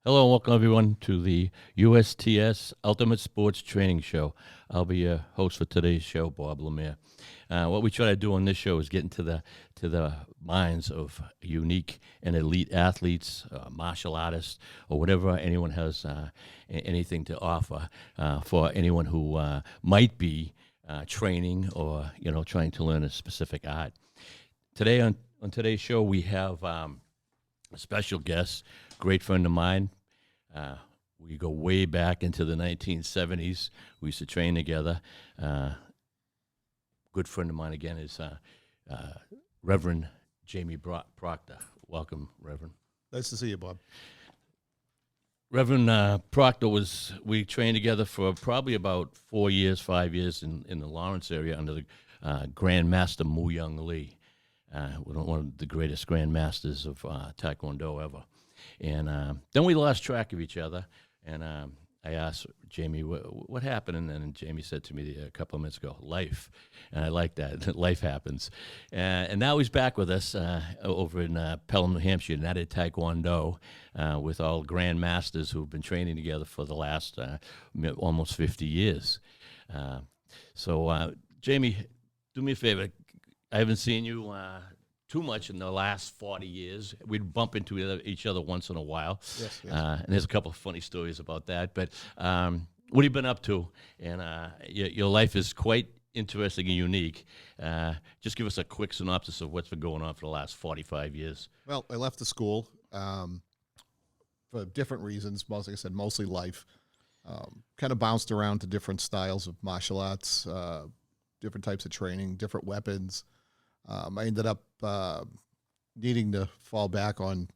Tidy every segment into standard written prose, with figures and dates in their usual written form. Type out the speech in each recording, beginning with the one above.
Hello and welcome everyone to the USTS Ultimate Sports Training Show. I'll be your host for today's show, Bob Lemire. What we try to do on this show is get into the minds of unique and elite athletes, martial artists, or whatever anyone has anything to offer for anyone who might be training or trying to learn a specific art. Today on today's show we have a special guest, great friend of mine. We go way back into the 1970s. We used to train together. Good friend of mine again is Reverend Jamie Proctor. Welcome, Reverend. Nice to see you, Bob. Reverend Proctor we trained together for probably about 5 years in the Lawrence area under the Grand Master Mu Young Lee, one of the greatest Grand Masters of Taekwondo ever. And then we lost track of each other, and I asked Jamie what happened, and then Jamie said to me a couple of minutes ago, life. And I like that. Life happens. And now he's back with us over in Pelham, New Hampshire, United Taekwondo, with all Grand Masters who've been training together for the last almost 50 years. So, Jamie, do me a favor. I haven't seen you too much in the last 40 years. We'd bump into each other once in a while. Yes. And there's a couple of funny stories about that. But what have you been up to? And your life is quite interesting and unique. Just give us a quick synopsis of what's been going on for the last 45 years. Well, I left the school for different reasons. Like I said, mostly life. Kind of bounced around to different styles of martial arts, different types of training, different weapons. I ended up needing to fall back on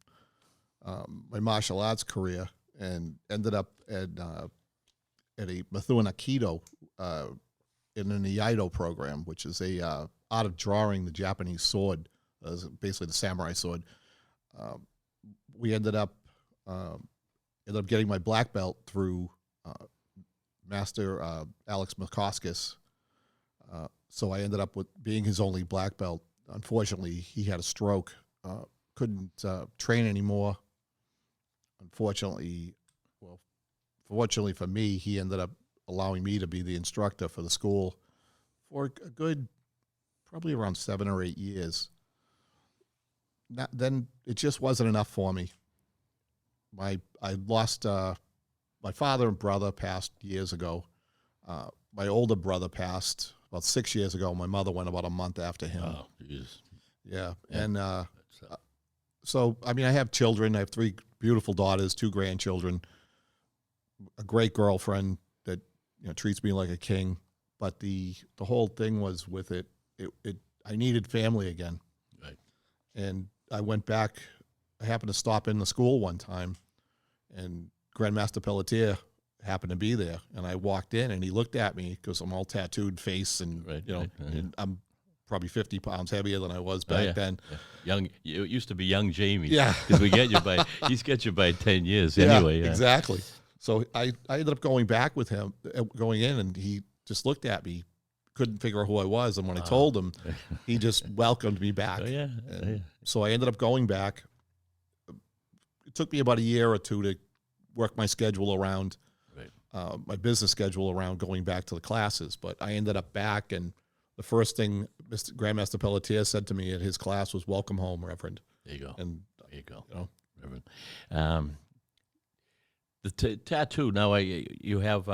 my martial arts career and ended up at a Methuen Aikido in an Iaido program, which is a art of drawing the Japanese sword, basically the samurai sword. We ended up getting my black belt through Master Alex Makoskis. So I ended up with being his only black belt. Unfortunately, he had a stroke, couldn't train anymore. Fortunately for me, he ended up allowing me to be the instructor for the school for a good, probably around 7 or 8 years. Then it just wasn't enough for me. I lost my father and brother passed years ago. My older brother passed about 6 years ago. My mother went about a month after him. Oh, jeez. Yeah. And so, I mean, I have children. I have 3 beautiful daughters, 2 grandchildren, a great girlfriend that treats me like a king. But the whole thing was with it I needed family again. Right. And I went back. I happened to stop in the school one time, and Grandmaster Pelletier happened to be there, and I walked in, and he looked at me because I'm all tattooed face, and and I'm probably 50 pounds heavier than I was back then. Yeah. You used to be young Jamie. Yeah, because he's got you by 10 years anyway. Yeah, exactly. So I ended up going back with him, going in, and he just looked at me, couldn't figure out who I was, and when I told him, he just welcomed me back. Oh, yeah. So I ended up going back. It took me about a year or two to work my schedule around. My business schedule around going back to the classes, but I ended up back, and the first thing Grandmaster Pelletier said to me at his class was, "Welcome home, Reverend." There you go. And there you go, Reverend. The tattoo. Now, you have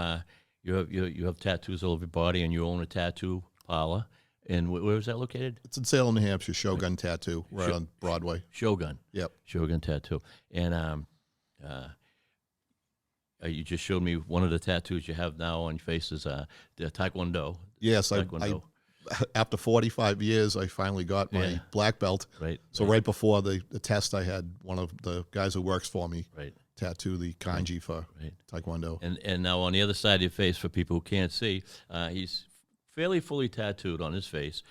tattoos all over your body, and you own a tattoo parlor. And where is that located? It's in Salem, New Hampshire. Shogun Tattoo, right on Broadway. Shogun. Yep. Shogun Tattoo. And you just showed me one of the tattoos you have now on your face is the Taekwondo. Yes, Taekwondo. I after 45 years, I finally got my black belt. Right. So right before the test, I had one of the guys who works for me tattoo the kanji for Taekwondo. And now on the other side of your face, for people who can't see, he's fairly fully tattooed on his face.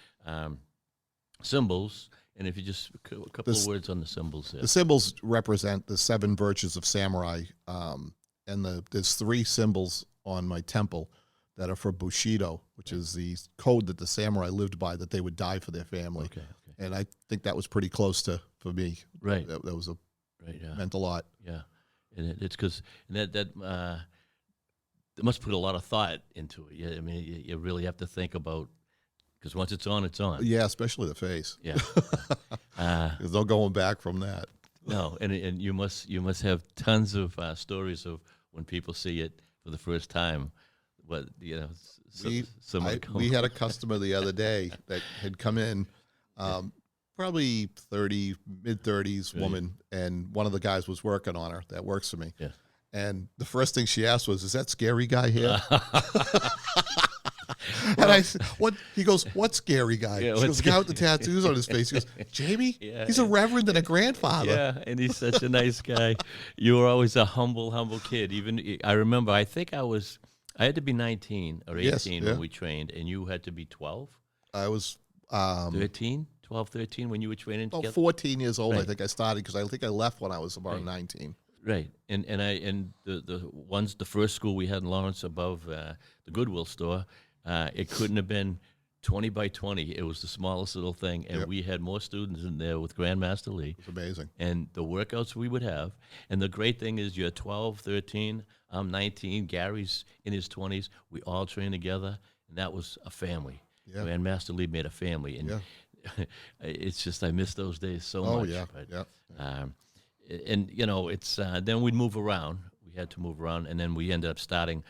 Symbols. And if you just a couple of words on the symbols there. The symbols represent the 7 virtues of samurai. And there's 3 symbols on my temple that are for Bushido, which is the code that the samurai lived by, that they would die for their family. Okay. And I think that was pretty close for me. Right. That was meant a lot. Yeah. And it's because that they must put a lot of thought into it. Yeah, I mean, you really have to think about, because once it's on, it's on. Yeah, especially the face. Yeah. There's no going back from that. No, and you must have tons of stories of when people see it for the first time. But We had a customer the other day that had come in, probably mid-30s woman, and one of the guys was working on her that works for me. Yeah. And the first thing she asked was, "Is that scary guy here?" And I said, "What?" He goes, "What scary guy?" Yeah, she goes, "The guy with the tattoos on his face." He goes, "Jamie, Yeah, he's a reverend and a grandfather." Yeah, and he's such a nice guy. You were always a humble kid. Even I remember, I think I had to be 19 or 18 Yes, yeah. when we trained, and you had to be 12, I was 13, 12, 13 when you were training about together. 14 years old. I Right. think I started because I think I left when I was about Right. 19. Right, and the first school we had in Lawrence above the Goodwill store, it couldn't have been 20 by 20. It was the smallest little thing, and Yep. we had more students in there with Grandmaster Lee. It's amazing. And the workouts we would have. And the great thing is you're 12, 13, I'm 19, Gary's in his 20s. We all trained together, and that was a family. Yeah. Grandmaster Lee made a family. And Yeah. it's just, I miss those days so Oh, much. yeah, But, yeah. and, it's then we'd move around. We had to move around, and then we ended up starting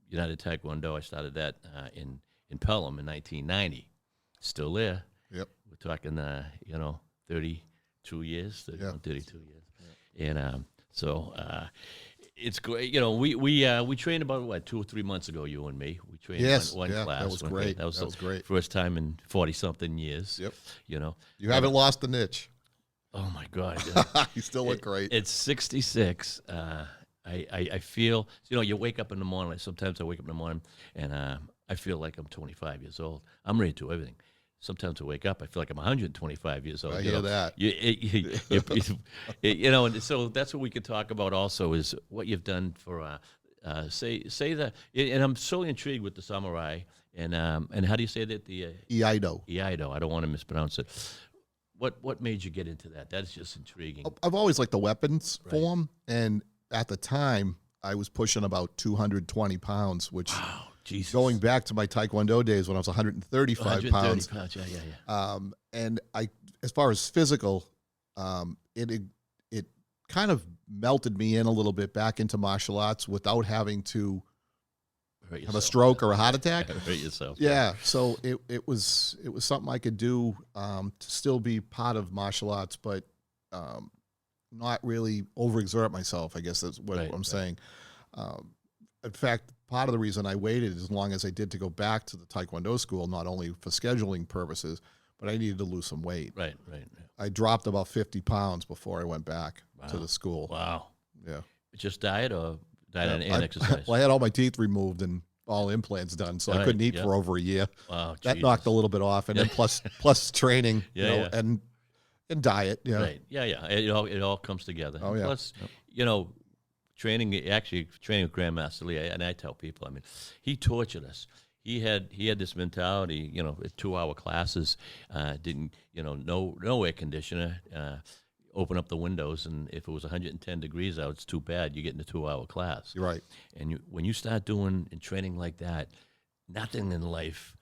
United Taekwondo. I started that in Pelham in 1990. Still there. Yep. We're talking, 32 years, 32 years. And so it's great. We trained about, 2 or 3 months ago, you and me. We trained Yes, one yeah, class. that was one great. day. That was That was great. first time in 40-something years. Yep. You haven't lost the niche. Oh, my God. You still look great. It's 66. I feel, you wake up in the morning. Sometimes I wake up in the morning, and I feel like I'm 25 years old. I'm ready to do everything. Sometimes I wake up, I feel like I'm 125 years old. I hear that. And so that's what we could talk about also is what you've done for, say that, and I'm so intrigued with the samurai, and how do you say that? The Iaido. Iaido, I don't want to mispronounce it. What made you get into that? That's just intriguing. I've always liked the weapons Right. form, and at the time, I was pushing about 220 pounds, which Wow, Jesus. going back to my Taekwondo days when I was 135 130 pounds. Yeah. And as far as physical, it kind of melted me in a little bit back into martial arts without having to Hurt have yourself. a stroke or a heart attack. Hurt yourself. Yeah, so it was something I could do to still be part of martial arts, but not really overexert myself. I guess that's what Right, I'm right. saying. In fact, part of the reason I waited as long as I did to go back to the Taekwondo school, not only for scheduling purposes, but I needed to lose some weight. Right. I dropped about 50 pounds before I went back to Wow. the school. Wow. Yeah. Just diet or diet Yeah, and exercise? Well, I had all my teeth removed and all implants done, so I Right, couldn't eat yeah. for over a year. Wow. That Jesus. knocked a little bit off, and then plus training, Yeah, yeah. and diet. Yeah. Right. Yeah. It all comes together. Oh, yeah. Plus, training with Grandmaster Lee, and I tell people, I mean, he tortured us. He had this mentality, 2-hour classes, didn't, no air conditioner, open up the windows, and if it was 110 degrees out, it's too bad. You get in a 2-hour class. You're right. And when you start doing and training like that, nothing in life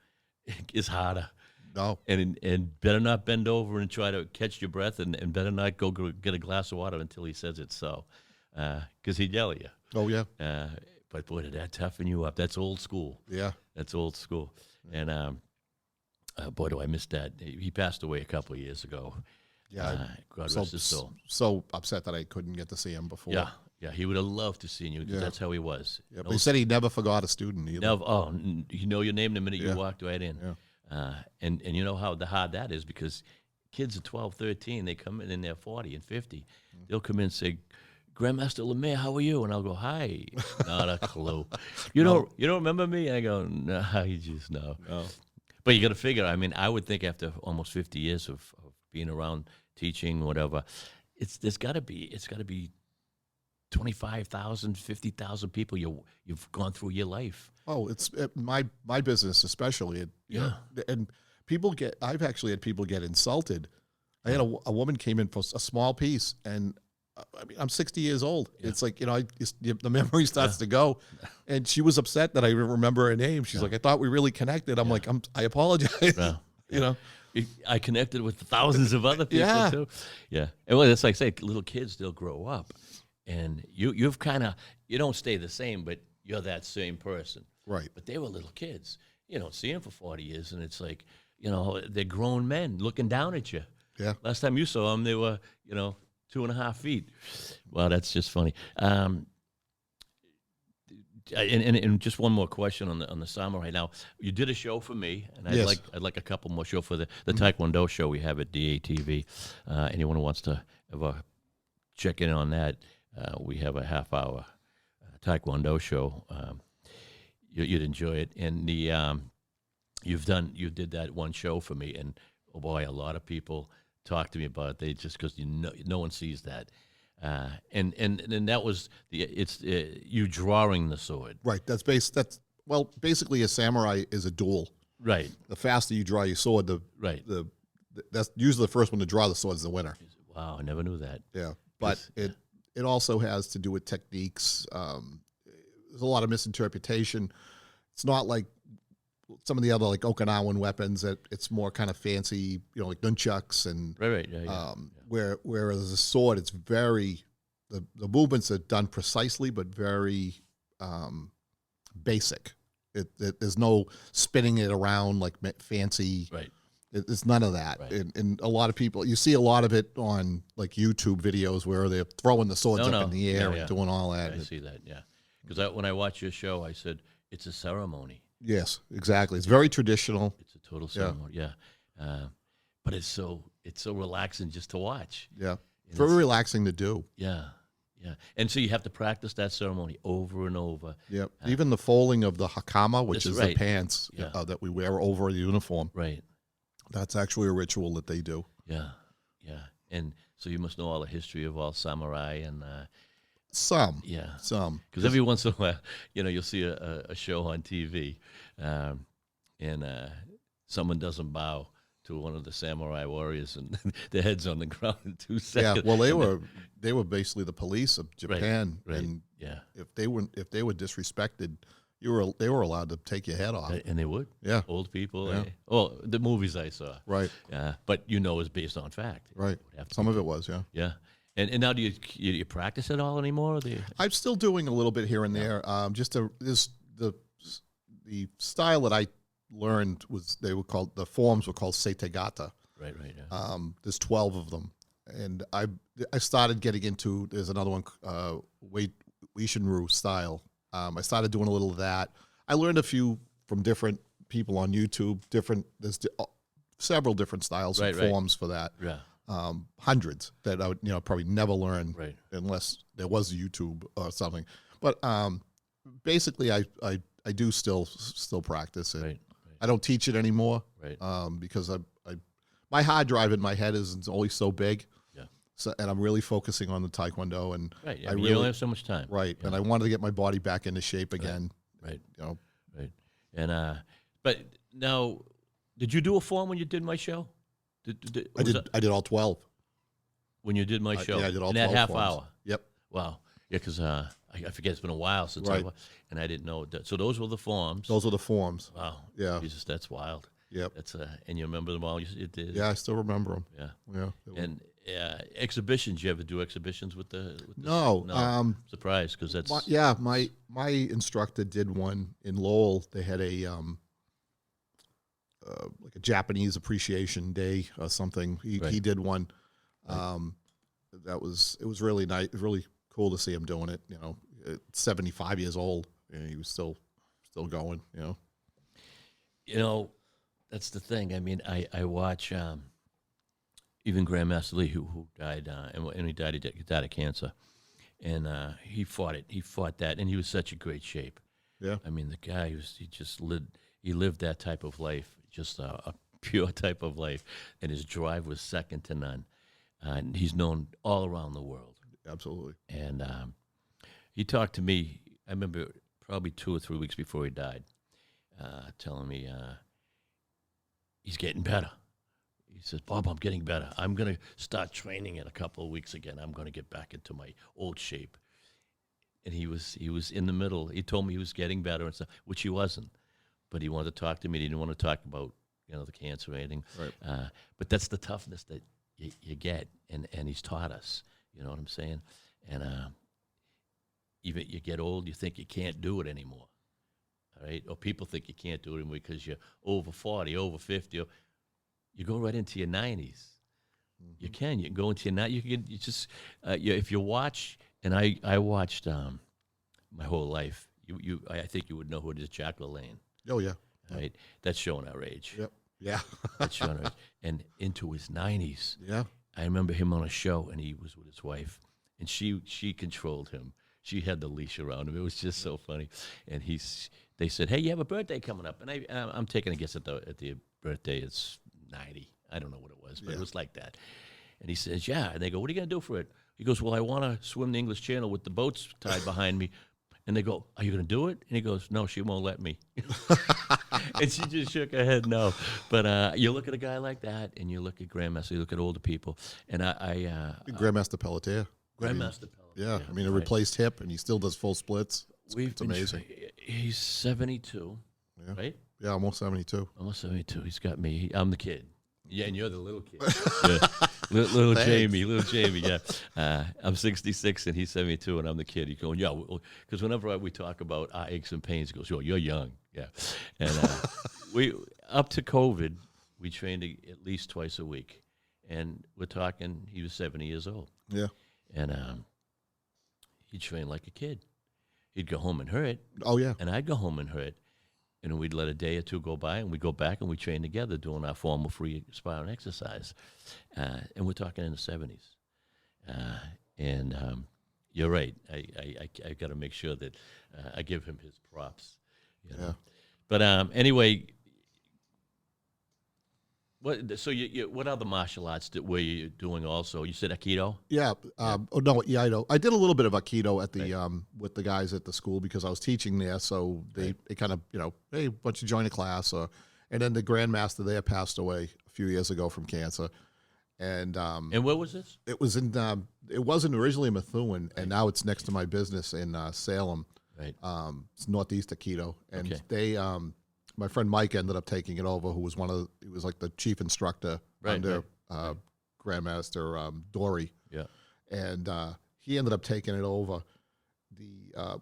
is harder. No. And better not bend over and try to catch your breath, and better not go get a glass of water until he says it's so, because he'd yell at you. Oh yeah. But boy, did that toughen you up. That's old school. Yeah. That's old school. And boy, do I miss that. He passed away a couple of years ago. Yeah. God rest his soul. So upset that I couldn't get to see him before. Yeah, he would have loved to see you because Yeah. that's how he was. Yeah, but he said he never forgot a student either. You know your name the minute Yeah. you walked right in. Yeah. And you know how hard that is because kids are 12, 13, they come in and they're 40 and 50. They'll come in and say, Grandmaster Lemire, how are you? And I'll go, hi. Not a clue. You don't remember me? And I go, no, you just know. No. But you got to figure, I mean, I would think after almost 50 years of being around teaching, whatever, it's got to be 25,000, 50,000 people you've gone through your life. Oh, it's my business especially. And I've actually had people get insulted. I had a woman came in for a small piece, and I mean, I'm 60 years old. It's like, the memory starts to go. And she was upset that I didn't remember her name. She's like, I thought we really connected. I'm like, I apologize. I connected with thousands of other people too. Yeah. And well, it's like say little kids, they'll grow up and you've kind of, you don't stay the same, but you're that same person. Right. But they were little kids. You don't see them for 40 years. And it's like, they're grown men looking down at you. Yeah. Last time you saw them, they were, 2.5 feet. Well, that's just funny. And just one more question on the samurai. Now, you did a show for me, and I'd like a couple more show for the Taekwondo show we have at DATV. Anyone who wants to ever check in on that, we have a half-hour Taekwondo show. You'd enjoy it, and you did that one show for me, and oh boy, a lot of people talk to me about it. They just because no one sees that. And that was you drawing the sword. Right. Basically a samurai is a duel. Right. The faster you draw your sword, that's usually the first one to draw the sword is the winner. Wow, I never knew that. Yeah. But it also has to do with techniques. There's a lot of misinterpretation. It's not like some of the other like Okinawan weapons that it's more kind of fancy, like nunchucks and right. Yeah. Whereas a sword, it's very the movements are done precisely but very basic. There's no spinning it around like fancy. Right. It's none of that. Right. And a lot of people, you see a lot of it on like YouTube videos where they're throwing the swords up in the air and doing all that. I see that. Yeah. Because when I watched your show, I said it's a ceremony. Yes, exactly. It's very traditional. It's a total ceremony. Yeah. But it's so relaxing just to watch. Yeah. Very relaxing to do. Yeah. Yeah. And so you have to practice that ceremony over and over. Yeah. Even the folding of the hakama, which is right. the pants that we wear over the uniform. Right. That's actually a ritual that they do. Yeah. Yeah. And so you must know all the history of all samurai and some. Yeah. Some. Because every once in a while, you'll see a show on TV and someone doesn't bow to one of the samurai warriors and their head's on the ground in 2 seconds. Yeah, well, they were basically the police of Japan. Right. And if they were disrespected, they were allowed to take your head off. And they would. Yeah. Old people. Yeah. The movies I saw. Right. But it's based on fact. Right. Some of it was, yeah. Yeah. And now do you practice at all anymore? Or I'm still doing a little bit here and there. The style that I learned the forms were called setegata. Right. Yeah. There's 12 of them, and I started getting into. There's another one, Weishinru style. I started doing a little of that. I learned a few from different people on YouTube. There's several different styles and forms for that. Yeah. Hundreds that I would probably never learn unless there was YouTube or something. But basically, I do still practice it. Right. I don't teach it anymore. Right. Because my hard drive in my head is only so big. Yeah. So and I'm really focusing on the Taekwondo and right. I you don't have so much time. Right. Yeah. And I wanted to get my body back into shape again. Right. Right. And but now, did you do a form when you did my show? I did all 12. When you did my show? Yeah, I did all 12 in that half forms. hour? Yep. Wow. Yeah, because I forget, it's been a while since and I didn't know that. So those were the forms. Those were the forms. Wow. Yeah. Jesus, that's wild. Yep. That's and you remember them all? You did? Yeah, I still remember them. Yeah. Yeah. And exhibitions, you ever do exhibitions with the No. Surprised, because that's... My instructor did one in Lowell. They had a like a Japanese appreciation day or something. He did one. It was really nice, really cool to see him doing it. 75 years old, and he was still going. That's the thing. I mean, I watch even Grandmaster Lee, who died, and he died of cancer, and he fought it. He fought that, and he was such a great shape. Yeah. I mean, the guy he lived that type of life. Just a pure type of life, and his drive was second to none. And he's known all around the world. Absolutely. And he talked to me, I remember probably 2 or 3 weeks before he died, telling me he's getting better. He says, Bob, I'm getting better. I'm going to start training in a couple of weeks again. I'm going to get back into my old shape. And he was in the middle. He told me he was getting better and stuff, which he wasn't. But he wanted to talk to me. He didn't want to talk about, the cancer or anything. Right. But that's the toughness that you get, and he's taught us. You know what I'm saying? And even you get old, you think you can't do it anymore. All right? Or people think you can't do it anymore because you're over 40, over 50. You go right into your 90s. Mm-hmm. You can go into your 90s. If you watch, and I watched my whole life. I think you would know who it is, Jack LaLanne. Oh, yeah. Right? That's showing our age. Yep. Yeah. That's showing our age. And into his 90s. Yeah. I remember him on a show, and he was with his wife, and she controlled him. She had the leash around him. It was just so funny. And they said, "Hey, you have a birthday coming up," and I'm taking a guess at the birthday. It's 90. I don't know what it was, but it was like that. And he says, "Yeah." And they go, "What are you gonna do for it?" He goes, "Well, I want to swim the English Channel with the boats tied behind me." And they go, "Are you going to do it?" And he goes, "No, she won't let me." And she just shook her head no. But you look at a guy like that, and you look at Grandmaster, you look at older people. And Grandmaster Pelletier. Grandmaster Pelletier. Yeah, I mean, a replaced hip, and he still does full splits. It's amazing. He's 72, right? Yeah, almost 72. Almost 72. He's got me. I'm the kid. Yeah, and you're the little kid. Yeah. Little Jamie, yeah. I'm 66 and he's 72 and I'm the kid. He's going, yeah, because whenever we talk about our aches and pains, he goes, "Yo, you're young." Yeah. And we up to COVID, we trained at least twice a week. And we're talking, he was 70 years old. Yeah. And he'd train like a kid. He'd go home and hurt. Oh, yeah. And I'd go home and hurt. And we'd let a day or two go by, and we'd go back and we train together doing our formal free sparring exercise. And we're talking in the 70s. And you're right. I got to make sure that I give him his props. You know? Yeah. But anyway, what other martial arts were you doing also? You said Aikido? Yeah. I know. I did a little bit of Aikido at the with the guys at the school because I was teaching there. So they kind of, hey, why don't you join a class? And then the grandmaster there passed away a few years ago from cancer. And where was this? It was it wasn't originally in Methuen, and now it's next to my business in Salem. Right. It's Northeast Aikido, and they. My friend Mike ended up taking it over, who was he was like the chief instructor under Grandmaster Dory. Yeah. And he ended up taking it over.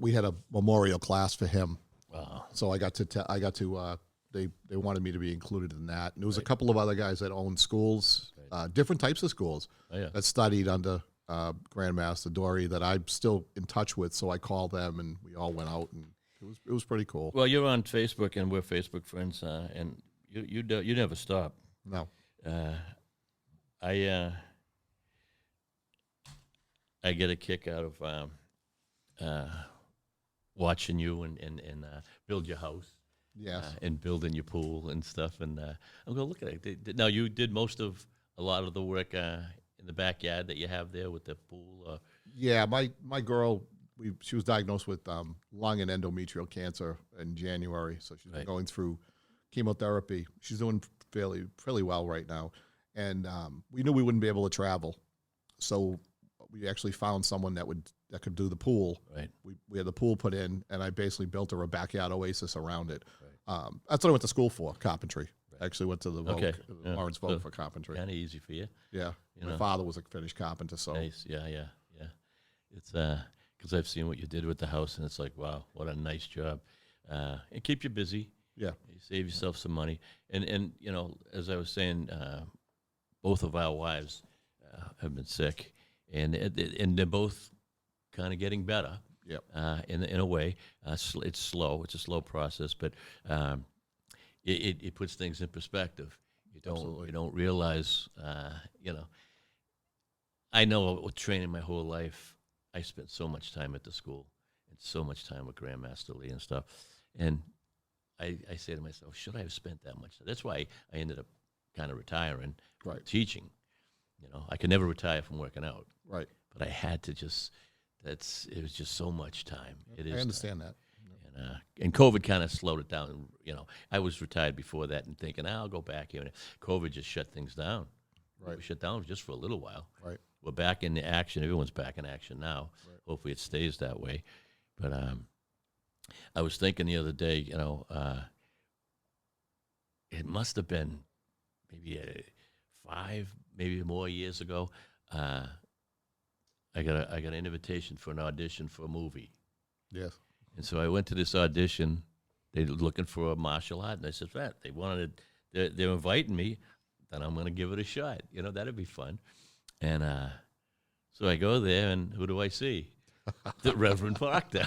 We had a memorial class for him. Wow. So I got to they wanted me to be included in that. And there was a couple of other guys that owned schools, different types of schools that studied under Grandmaster Dory that I'm still in touch with. So I called them and we all went out, and it was pretty cool. Well, you're on Facebook, and we're Facebook friends, and you never stop. No. I get a kick out of watching you and build your house. Yes. And building your pool and stuff. And I'm going to look at it. Now, you did a lot of the work in the backyard that you have there with the pool? Yeah, my girl, she was diagnosed with lung and endometrial cancer in January, so she's been going through chemotherapy. She's doing fairly well right now, and we knew we wouldn't be able to travel, so we actually found someone that could do the pool. Right. We had the pool put in, and I basically built her a backyard oasis around it. Right. That's what I went to school for, carpentry. Right. I actually went to the Lawrence Vogue for carpentry. Kind of easy for you. Yeah. My father was a finished carpenter, so. Nice. Yeah. It's because I've seen what you did with the house, and it's like, wow, what a nice job. And keep you busy. Yeah. You save yourself some money. And as I was saying, both of our wives have been sick, and they're both kind of getting better. Yep. In a way, it's slow. It's a slow process, but it puts things in perspective. You don't realize. I know with training my whole life, I spent so much time at the school and so much time with Grandmaster Lee and stuff, and I say to myself, should I have spent that much? That's why I ended up kind of retiring, teaching. I could never retire from working out, right? But I had to it was just so much time. It is. I understand that. And COVID kind of slowed it down. You know, I was retired before that and thinking, I'll go back here. And COVID just shut things down. Right. We shut down just for a little while. Right. We're back in action. Everyone's back in action now. Right. Hopefully it stays that way. But I was thinking the other day, you know, it must have been maybe 5, maybe more years ago. I got an invitation for an audition for a movie. Yes. And so I went to this audition. They were looking for a martial art, and I said, "Right, they're inviting me. Then I'm going to give it a shot. You know, that'd be fun." And so I go there, and who do I see? The Reverend Proctor.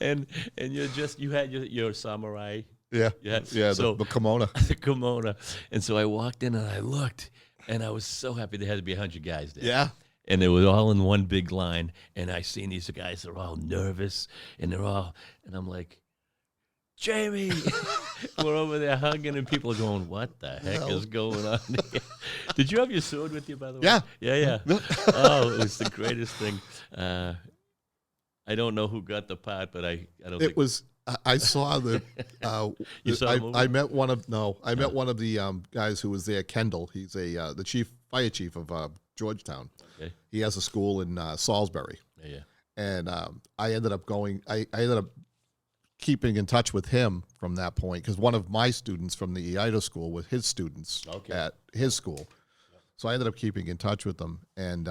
and you had your samurai. Yeah. Yeah. So the kimono. The kimono. And so I walked in and I looked, and I was so happy there had to be 100 guys there. Yeah. And they were all in one big line, and I seen these guys, they're all nervous, and and I'm like, Jamie! We're over there hugging, and people are going, what the heck is going on here? Did you have your sword with you, by the way? Yeah. Yeah. Oh, it was the greatest thing. I don't know who got the part, but I don't think. It was, I saw the, You saw the movie? I met one of the guys who was there, Kendall. He's the fire chief of Georgetown. Okay. He has a school in Salisbury. Yeah. And I ended up keeping in touch with him from that point because one of my students from the EIDA school was his students at his school. So I ended up keeping in touch with them. And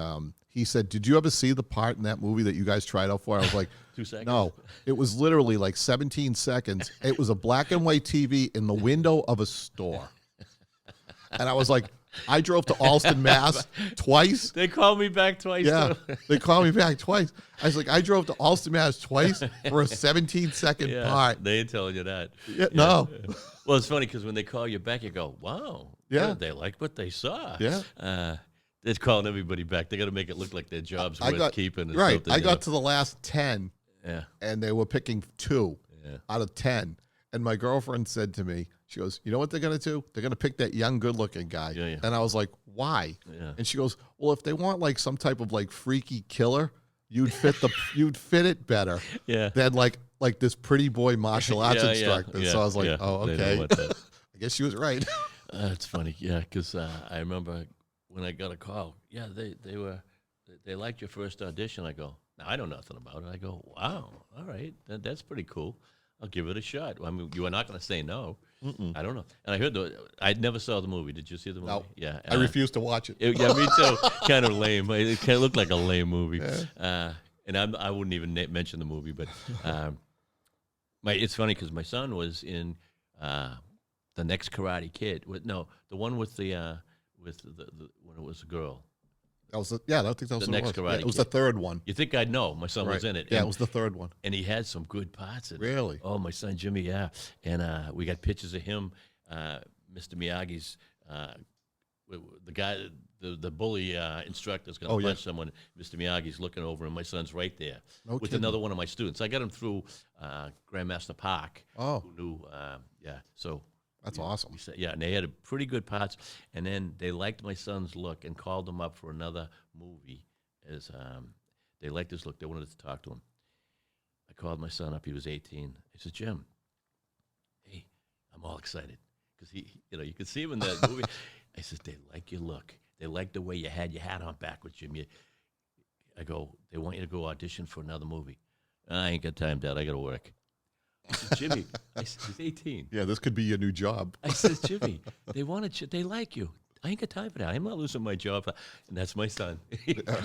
he said, "Did you ever see the part in that movie that you guys tried out for?" I was like, 2 seconds? No. It was literally like 17 seconds. It was a black and white TV in the window of a store. And I was like, I drove to Alston, Mass twice. They called me back twice. Yeah, too. they called me back twice. I was like, I drove to Alston, Mass twice for a 17-second part. They ain't telling you that. Yeah, no. Well, it's funny because when they call you back, you go, wow. Yeah. They liked what they saw. Yeah. They're calling everybody back. They got to make it look like their job's worth keeping. Right. Something, I got to the last 10, and they were picking 2 out of 10. And my girlfriend said to me, she goes, "You know what they're going to do? They're going to pick that young, good-looking guy." Yeah. And I was like, "Why?" Yeah. And she goes, "Well, if they want like some type of like freaky killer, you'd fit it better than like this pretty boy martial arts instructor." So I was like, "Oh, okay." I guess she was right. It's funny, because I remember when I got a call. Yeah, they liked your first audition. I go, "Now I know nothing about it." I go, "Wow, all right, that's pretty cool. I'll give it a shot." I mean, you are not going to say no. I don't know. And I heard I never saw the movie. Did you see the movie? No. Yeah. I refused to watch it. Yeah, me too. Kind of lame. It kind of looked like a lame movie. And I wouldn't even mention the movie, but it's funny because my son was in the next Karate Kid. The one with the when it was a girl. I think that was The next Karate Kid. It was Kid. the third one. You think I'd know? My son was in it. Yeah, it was the third one. And he had some good parts in it. Really? Oh, my son Jimmy, yeah. And we got pictures of him, Mr. Miyagi's, the guy, the bully instructor's going to punch someone. Mr. Miyagi's looking over, and my son's right there with another one of my students. I got him through Grandmaster Park. Oh. Who knew, so. That's awesome. And they had pretty good parts. And then they liked my son's look and called him up for another movie. As they liked his look, they wanted to talk to him. I called my son up. He was 18. I said, "Jim, hey, I'm all excited because you could see him in that movie." I said, "They like your look. They like the way you had your hat on backwards, Jim." I go, "They want you to go audition for another movie." "I ain't got time, Dad. I got to work." I said, "Jimmy," he's 18. Yeah, this could be your new job. I said, "Jimmy, they wanted you. They like you. I ain't got time for that. I'm not losing my job." And that's my son.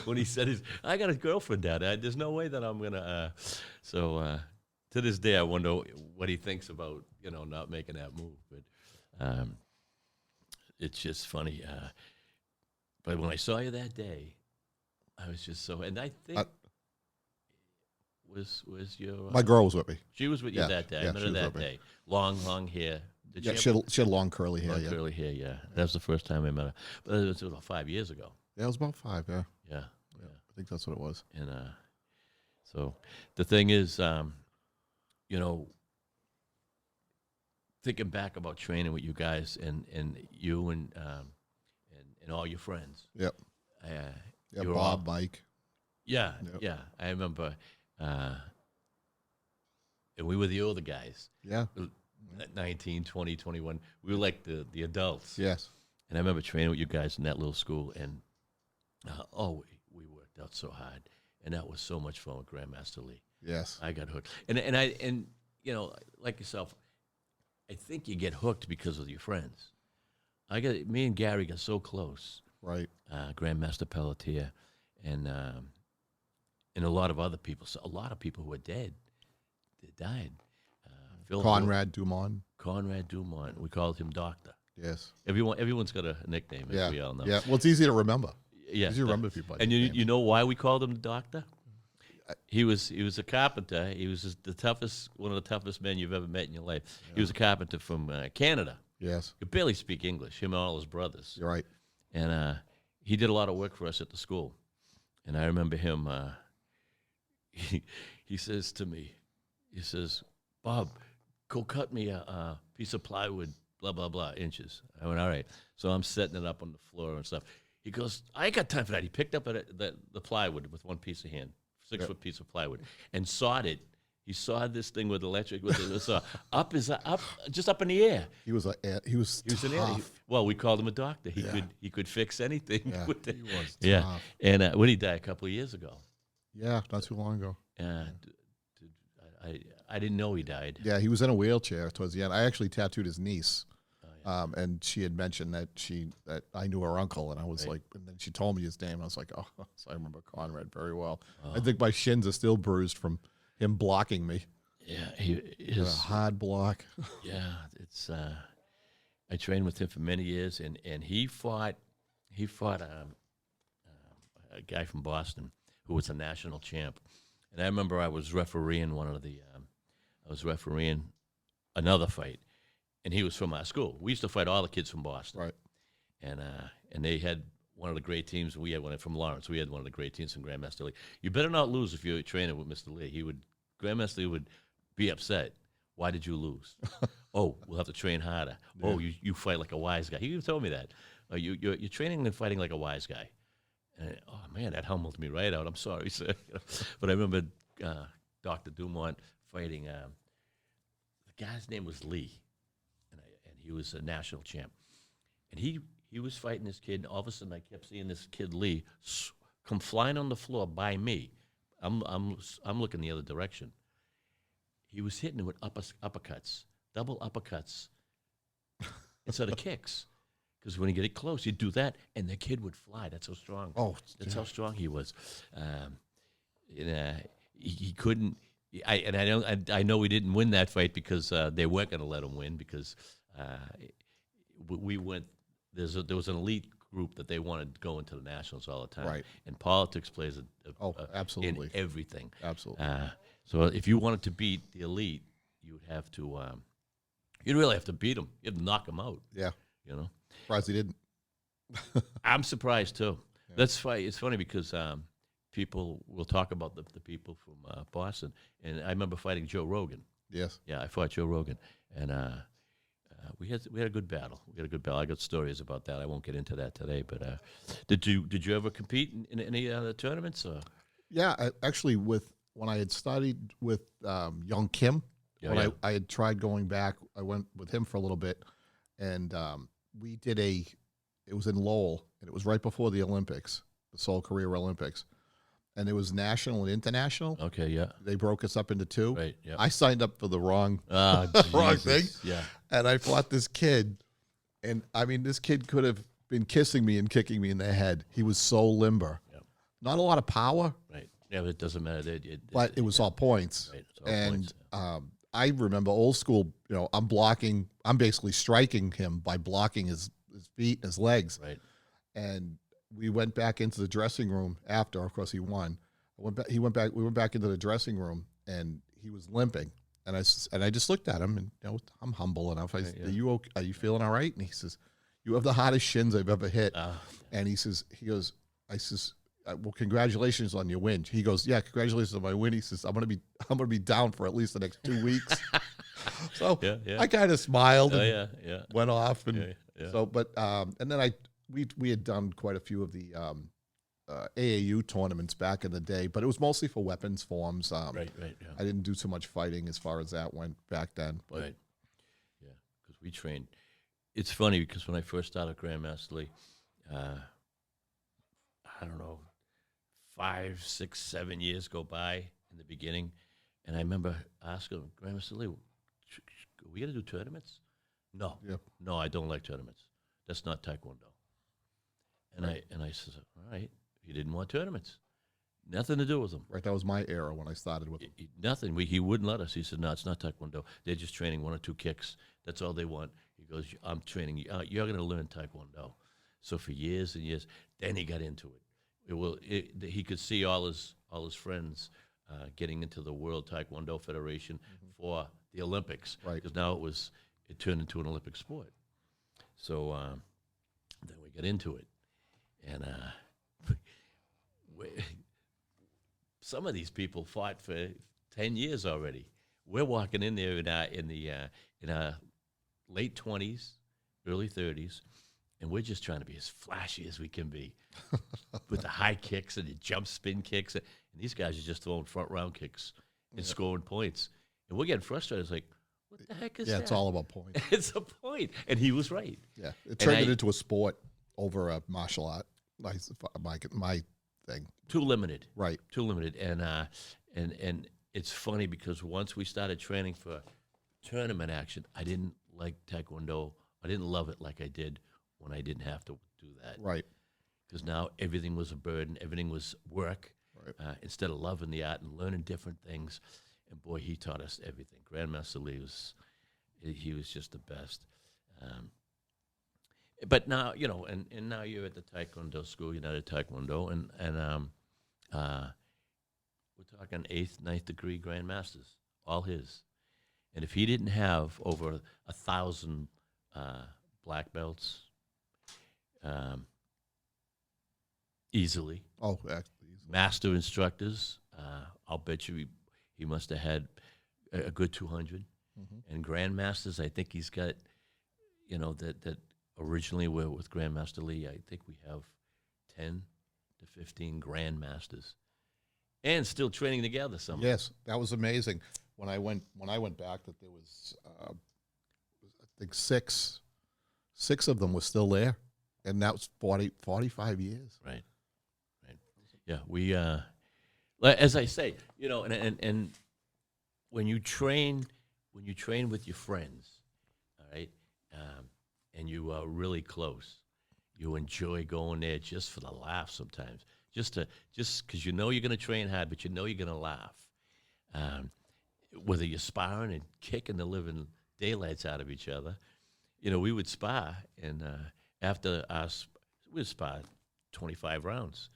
When he said, "I got a girlfriend, Dad. There's no way that I'm going to." So to this day, I wonder what he thinks about, not making that move. But it's just funny. But when I saw you that day, I was just so, and I think, was your my girl was with me. She was with you that day. I met her that day. Long hair. She had long curly hair. Curly hair. Yeah, that was the first time I met her. But it was about 5 years ago. Yeah, it was about 5. Yeah. Yeah. I think that's what it was. And so the thing is, thinking back about training with you guys and you and all your friends. Yep. You were Bob, Mike. Yeah. I remember and we were the older guys. Yeah. At 19, 20, 21. We were like the adults. Yes. And I remember training with you guys in that little school, and we worked out so hard, and that was so much fun with Grandmaster Lee. Yes. I got hooked, and you know, like yourself, I think you get hooked because of your friends. Me and Gary got so close. Right. Grandmaster Pelletier, and a lot of other people. So a lot of people who are dead, they died. Phil Conrad Dumont. Conrad Dumont. We called him Doctor. Yes. Everyone's got a nickname, as we all know. Yeah. Well, it's easy to remember. Yeah. Easy to remember people. And you know why we called him the Doctor? He was a carpenter. He was one of the toughest men you've ever met in your life. Yeah. He was a carpenter from Canada. Yes. He could barely speak English, him and all his brothers. You're right. And he did a lot of work for us at the school. And I remember him, he says to me, he says, Bob, go cut me a piece of plywood, blah, blah, blah, inches. I went, all right. So I'm setting it up on the floor and stuff. He goes, I ain't got time for that. He picked up the plywood with one piece of hand, 6-foot piece of plywood, and sawed it. He sawed this thing with electric, with a saw, just up in the air. He was an tough. Well, we called him a doctor. He could fix anything. Yeah, with it. he was yeah. tough. And when he died a couple of years ago. Yeah, not too long ago. I didn't know he died. Yeah, he was in a wheelchair towards the end. I actually tattooed his niece, and she had mentioned that I knew her uncle, and I was like, and then she told me his name. I was like, oh, so I remember Conrad very well. I think my shins are still bruised from him blocking me. Yeah, he is a hard block. Yeah, it's. I trained with him for many years, and he fought a guy from Boston who was a national champ. And I remember I was refereeing another fight, and he was from our school. We used to fight all the kids from Boston. Right. And they had one of the great teams. We had one from Lawrence. We had one of the great teams from Grandmaster Lee. You better not lose if you're training with Mr. Lee. Grandmaster Lee would be upset. Why did you lose? Oh, we'll have to train harder. Yeah. Oh, you fight like a wise guy. He even told me that. You're training and fighting like a wise guy. And, oh, man, that humbled me right out. I'm sorry, sir. But I remember Dr. Dumont fighting. The guy's name was Lee, and he was a national champ. And he was fighting this kid, and all of a sudden I kept seeing this kid, Lee, come flying on the floor by me. I'm looking the other direction. He was hitting it with uppercuts, double uppercuts, instead of kicks. Because when you get it close, you do that, and the kid would fly. That's how strong. Oh, that's how strong he was. He couldn't. I know we didn't win that fight because they weren't going to let him win because we went. There was an elite group that they wanted to go into the nationals all the time. Right. And politics plays absolutely in everything. Absolutely. So if you wanted to beat the elite, you would have to. You'd really have to beat them. You'd knock them out. Yeah. You know. Surprised he didn't. I'm surprised too. Yeah. That's why it's funny because people will talk about the people from Boston, and I remember fighting Joe Rogan. Yes. Yeah, I fought Joe Rogan, and we had a good battle. I got stories about that. I won't get into that today. But did you ever compete in any other tournaments? Or? Yeah, actually, when I had studied with Young Kim, I had tried going back. I went with him for a little bit, and we did it was in Lowell, and it was right before the Olympics, the Seoul Korea Olympics. And it was national and international. Okay, yeah. They broke us up into two. Right, yeah. I signed up for the wrong thing. Yeah. And I fought this kid. And, I mean, this kid could have been kissing me and kicking me in the head. He was so limber. Yep. Not a lot of power. Right. Yeah, but it doesn't matter. But it was all points. Right. All points. I remember old school, I'm basically striking him by blocking his feet and his legs. Right. And we went back into the dressing room after. Of course, he won. We went back into the dressing room, and he was limping. And I just looked at him, and I'm humble enough. I said, Are you feeling all right? And he says, "You have the hardest shins I've ever hit." And I says, "Well, congratulations on your win." He goes, "Yeah, congratulations on my win." He says, "I'm gonna be down for at least the next 2 weeks." So I kind of smiled and went off, and so. But and then we had done quite a few of the AAU tournaments back in the day, but it was mostly for weapons forms. Right. Yeah. I didn't do too much fighting as far as that went back then. But Right. Yeah, because we trained. It's funny because when I first started Grandmaster Lee, I don't know, 5, 6, 7 years go by in the beginning, and I remember asking Grandmaster Lee, "Are we gonna do tournaments?" No, Yep. no, I don't like tournaments. That's not Taekwondo. And I said, all right, he didn't want tournaments, nothing to do with them. right, that was my era when I started with them. Nothing. He wouldn't let us. He said, no, it's not Taekwondo. They're just training 1 or 2 kicks. That's all they want. He goes, I'm training you. You're going to learn Taekwondo. So for years and years, then he got into it. He could see all his friends getting into the World Taekwondo Federation for the Olympics. Right. Because now it turned into an Olympic sport. So then we got into it. And some of these people fought for 10 years already. We're walking in there in our late 20s, early 30s, and we're just trying to be as flashy as we can be with the high kicks and the jump spin kicks. And these guys are just throwing front round kicks and scoring points. And we're getting frustrated. It's like, what the heck is that? Yeah, it's all about points. It's a point. And he was right. Yeah, it turned it into a sport over a martial art. My thing. Too limited. Right. Too limited. And it's funny because once we started training for tournament action, I didn't like Taekwondo. I didn't love it like I did when I didn't have to do that. Right. Because now everything was a burden. Everything was work. Right. Instead of loving the art and learning different things. And boy, he taught us everything. Grandmaster Lee he was just the best. But now, and now you're at the Taekwondo school, United Taekwondo, and we're talking 8th, 9th degree grandmasters, all his. And if he didn't have over 1,000 black belts, easily, master instructors, I'll bet you he must have had a good 200. And grandmasters, I think he's got, that originally we're with Grandmaster Lee. I think we have 10 to 15 grandmasters, and still training together. Some. Yes, that was amazing. When I went back, that there was, I think six of them were still there, and that was 45 years. Right. Yeah, we, as I say, and when you train with your friends, all right, and you are really close, you enjoy going there just for the laugh sometimes, just because you're going to train hard, but you're going to laugh. Whether you're sparring and kicking the living daylights out of each other, we would spar, and after we'd spar 25 rounds.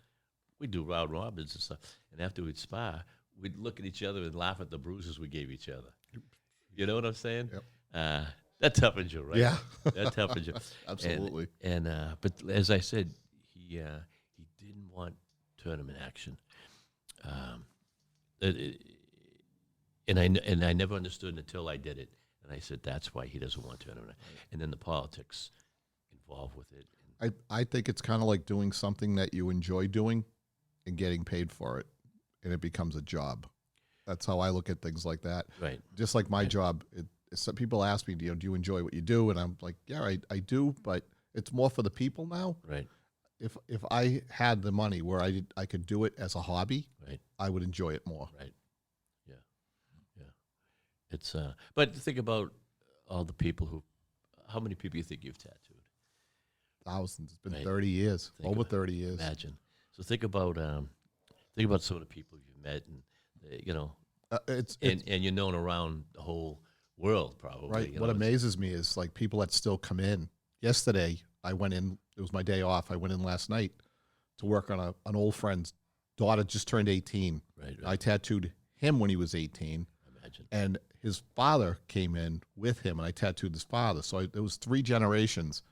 We'd do round robins and stuff, and after we'd spar, we'd look at each other and laugh at the bruises we gave each other. You know what I'm saying? Yep. That toughens you, right? Yeah. That toughens you. Absolutely. And but as I said, he didn't want tournament action. And I never understood until I did it. And I said, that's why he doesn't want tournament. And then the politics involved with it. I think it's kind of like doing something that you enjoy doing and getting paid for it, and it becomes a job. That's how I look at things like that. Right. Just like my job, some people ask me, do you enjoy what you do? And I'm like, yeah, I do, but it's more for the people now. Right. If I had the money where I could do it as a hobby, right, I would enjoy it more. Right. Yeah. It's but think about all the people how many people you think you've tattooed? Thousands. It's been Right. 30 years, Think over about 30 years. Imagine. So think about some of the people you've met, and and you're known around the whole world, probably. Right. What amazes me is like people that still come in. Yesterday, I went in. It was my day off. I went in last night to work on an old friend's daughter just turned 18. Right. I tattooed him when he was 18. Imagine. And his father came in with him, and I tattooed his father. So there was 3 generations.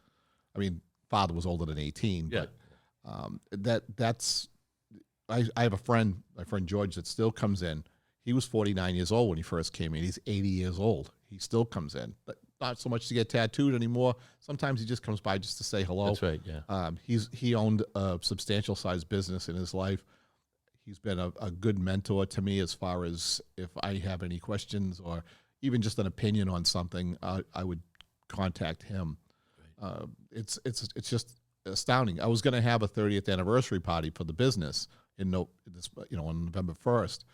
I mean, father was older than 18. Yeah. But that's. I have a friend, my friend George, that still comes in. He was 49 years old when he first came in. He's 80 years old. He still comes in. But not so much to get tattooed anymore. Sometimes he just comes by just to say hello. That's right, yeah. He owned a substantial sized business in his life. He's been a good mentor to me as far as if I have any questions or even just an opinion on something, I would contact him. Right. It's just astounding. I was going to have a 30th anniversary party for the business on November 1st,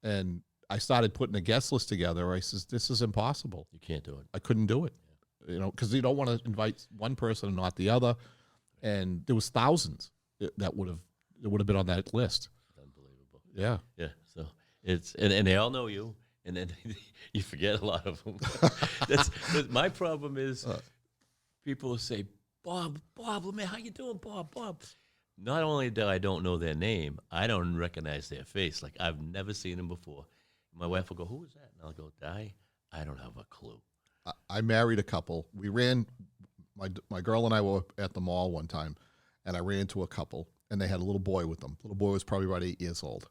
and I started putting a guest list together. I says, this is impossible. You can't do it. I couldn't do it, because you don't want to invite one person and not the other. And there was thousands that would have been on that list. Unbelievable. Yeah. Yeah. So it's and they all know you, and then you forget a lot of them. that's my problem is people say, Bob, man, how you doing, Bob? Not only do I don't know their name, I don't recognize their face. Like I've never seen them before. My wife will go, who is that? And I'll go, I don't have a clue. I married a couple. We ran, my girl and I were at the mall one time, and I ran into a couple, and they had a little boy with them. The little boy was probably about 8 years old.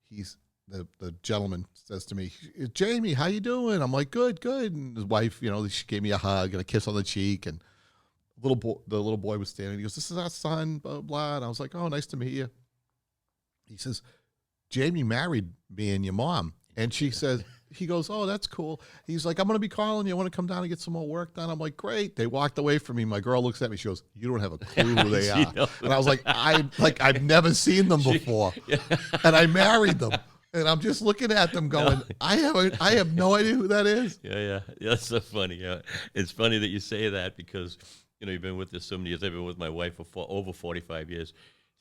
The gentleman says to me, Jamie, how you doing? I'm like, good. And his wife, she gave me a hug and a kiss on the cheek, and the little boy was standing. He goes, this is our son, blah, blah, blah. And I was like, oh, nice to meet you. He says, Jamie married me and your mom. And he goes, oh, that's cool. He's like, I'm going to be calling you. I want to come down and get some more work done. I'm like, great. They walked away from me. My girl looks at me. She goes, you don't have a clue who they are. And I was like, I've never seen them before. And I married them. And I'm just looking at them going, I have no idea who that is. Yeah. That's so funny. Yeah. It's funny that you say that because, you've been with us so many years. I've been with my wife for over 45 years.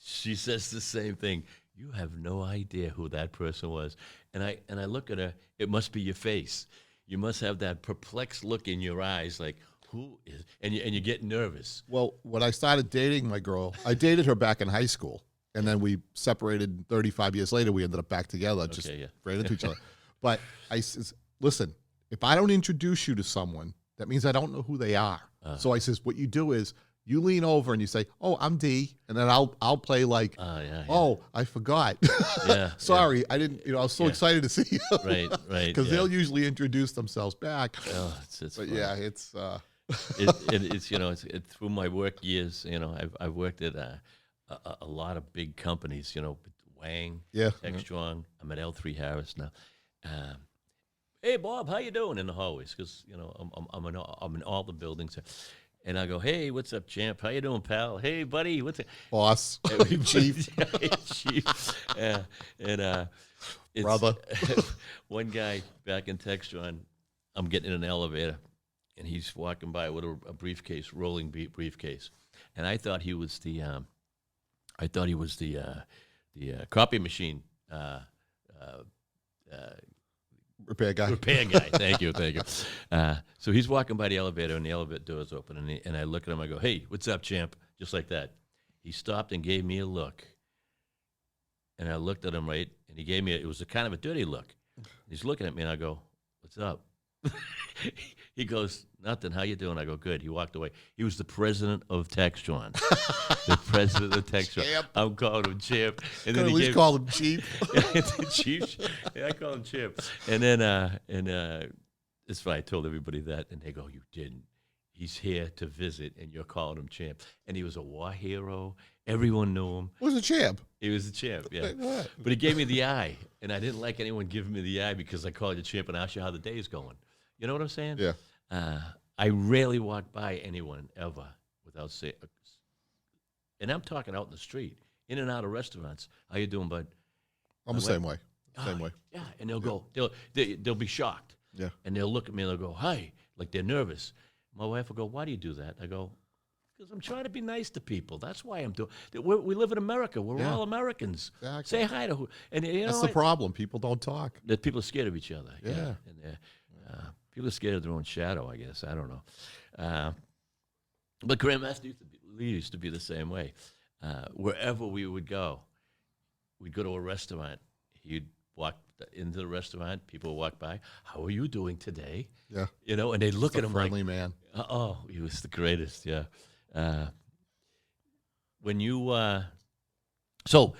She says the same thing. You have no idea who that person was. And I look at her, it must be your face. You must have that perplexed look in your eyes, like, who is, and you get nervous. Well, when I started dating my girl, I dated her back in high school. And then we separated 35 years later. We ended up back together, ran into each other. But I says, listen, if I don't introduce you to someone, that means I don't know who they are. So I says, what you do is you lean over and you say, oh, I'm D. And then I'll play like, oh, I forgot. Sorry, I didn't, I was so excited to see you. Right. Because they'll usually introduce themselves back. Oh, it's but funny. yeah, it's... it's through my work years, I've worked at a lot of big companies, Wang, Textron. I'm at L3 Harris now. Hey, Bob, how you doing in the hallways? Because I'm in all the buildings, and I go, hey, what's up, champ? How you doing, pal? Hey, buddy, what's up? Boss, chief, chief, and it's, brother. One guy back in Textron, I'm getting in an elevator, and he's walking by with a briefcase, rolling briefcase, and I thought he was the copy machine repair guy. Thank you. So he's walking by the elevator, and the elevator door's open, and I look at him. I go, "Hey, what's up, champ?" Just like that. He stopped and gave me a look, and I looked at him right, and he gave me it was a kind of a dirty look. He's looking at me, and I go, "What's up?" He goes, nothing. How you doing? I go, good. He walked away. He was the president of Textron. The president of Textron. Champ. I'm calling him champ. And then at least call him chief. Chief. Yeah, I call him champ. And then, it's funny. I told everybody that, and they go, you didn't. He's here to visit, and you're calling him champ. And he was a war hero. Everyone knew him. Was a champ. He was a champ, yeah. What? But he gave me the eye, and I didn't like anyone giving me the eye because I called you champ and asked you how the day is going. You know what I'm saying? Yeah. I rarely walk by anyone ever without saying, and I'm talking out in the street, in and out of restaurants. How you doing, bud? I'm the same way. Same way. Yeah, and they'll go, they'll be shocked. Yeah. And they'll look at me and they'll go, hi, like they're nervous. My wife will go, why do you do that? I go, because I'm trying to be nice to people. That's why I'm doing. We live in America. We're all Americans. Exactly. Say hi to who. And that's the problem. People don't talk. That people are scared of each other. Yeah. And people are scared of their own shadow, I guess. I don't know. But Grandmaster used to be the same way. Wherever we would go, we'd go to a restaurant. He'd walk into the restaurant. People would walk by. How are you doing today? Yeah. And they'd look at him friendly like, man. Oh, he was the greatest. Yeah. When you, so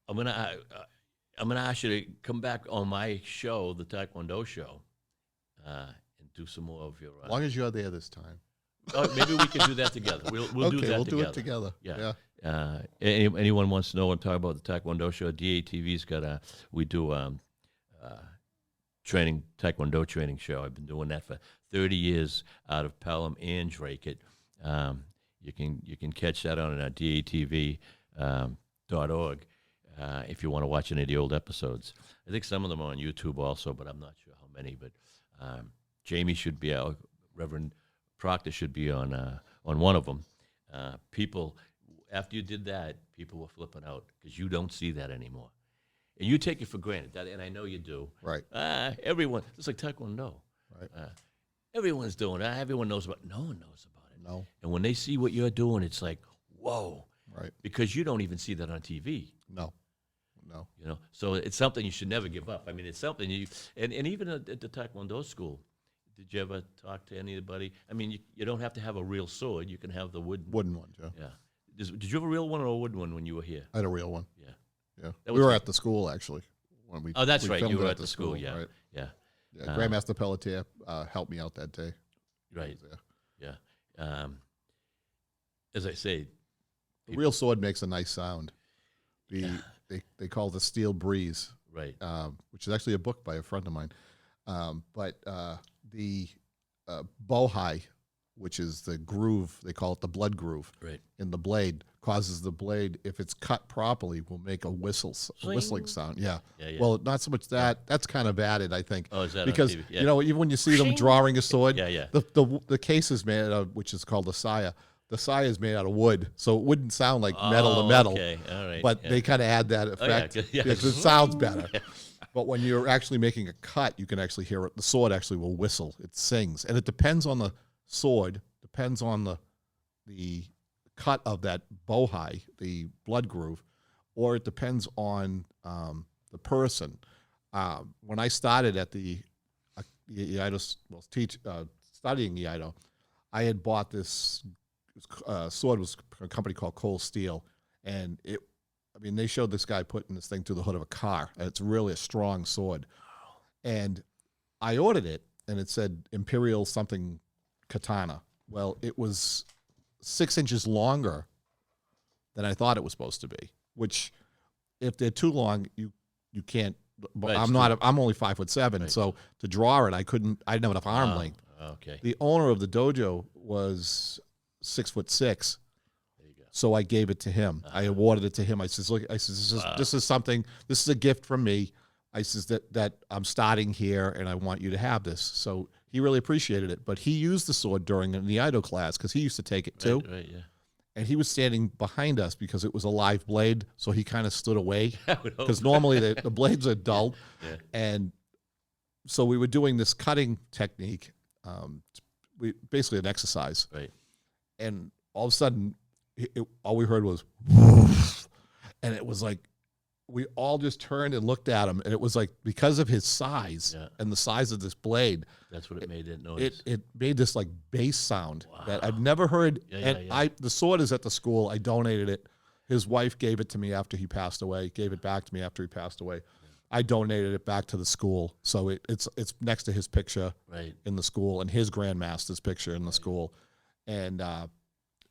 I'm gonna ask you to come back on my show, the Taekwondo show, and do some more of your. As long as you're there this time. Oh, maybe we can do that together. We'll do that we'll together. do it together. Yeah. Anyone wants to know and talk about the Taekwondo show? DATV's got we do Taekwondo training show. I've been doing that for 30 years out of Pelham and Dracut. You can catch that on DATV.org if you want to watch any of the old episodes. I think some of them are on YouTube also, but I'm not sure how many. But Jamie should be out. Reverend Proctor should be on one of them. People, after you did that, people were flipping out because you don't see that anymore. And you take it for granted, and I know you do. Right. Everyone, it's like Taekwondo. Right. Everyone's doing it. Everyone knows about it. No one knows about it. No. And when they see what you're doing, it's like, whoa. Right. Because you don't even see that on TV. No. So it's something you should never give up. I mean, it's something and even at the Taekwondo school, did you ever talk to anybody? I mean, you don't have to have a real sword. You can have the wooden one, Joe. Yeah. Did you have a real one or a wooden one when you were here? I had a real one. Yeah. Yeah. We were at the school, actually. When we, oh, that's we right. filmed You it were at the school, yeah. Right? Yeah. Yeah. Grandmaster Pelletier helped me out that day. Right. Yeah. As I say, the real sword makes a nice sound. They call it the Steel Breeze. Right. Which is actually a book by a friend of mine. But the bowhai, which is the groove, they call it the blood groove, right, in the blade, causes the blade, if it's cut properly, will make a whistling sound. Yeah. Well, not so much that. That's kind of added, I think. Oh, is that because on TV? Yeah. even when you see them drawing a sword, yeah. the case is made out of, which is called a saya. The saya is made out of wood, so it wouldn't sound like metal to metal. Okay, all right. But they kind of add that effect because it sounds better. But when you're actually making a cut, you can actually hear it. The sword actually will whistle. It sings. And it depends on the sword, depends on the cut of that bowhai, the blood groove, or it depends on the person. When I started at the Iaido, studying Iaido, I had bought this sword. Was a company called Cold Steel, and they showed this guy putting this thing through the hood of a car, and it's really a strong sword. And I ordered it, and it said Imperial something katana. Well, it was 6 inches longer than I thought it was supposed to be, which if they're too long, you can't. Right, I'm only 5'7", right. So to draw it, I didn't have enough arm length. Okay. The owner of the dojo was 6'6". There you go. So I gave it to him. I awarded it to him. I says, look, this is something. This is a gift from me. I says that I'm starting here, and I want you to have this. So he really appreciated it. But he used the sword during the Iaido class because he used to take it too. Right, yeah. And he was standing behind us because it was a live blade, so he kind of stood away because normally the blades are dull. Yeah. And so we were doing this cutting technique, basically an exercise. Right. And all of a sudden, all we heard was, and it was like, we all just turned and looked at him, and it was like, because of his size and the size of this blade, that's what it made that noise. It made this like bass sound that I've never heard. The sword is at the school. I donated it. His wife gave it to me after he passed away. Gave it back to me after he passed away. I donated it back to the school, so it's next to his picture in the school and his grandmaster's picture in the school, and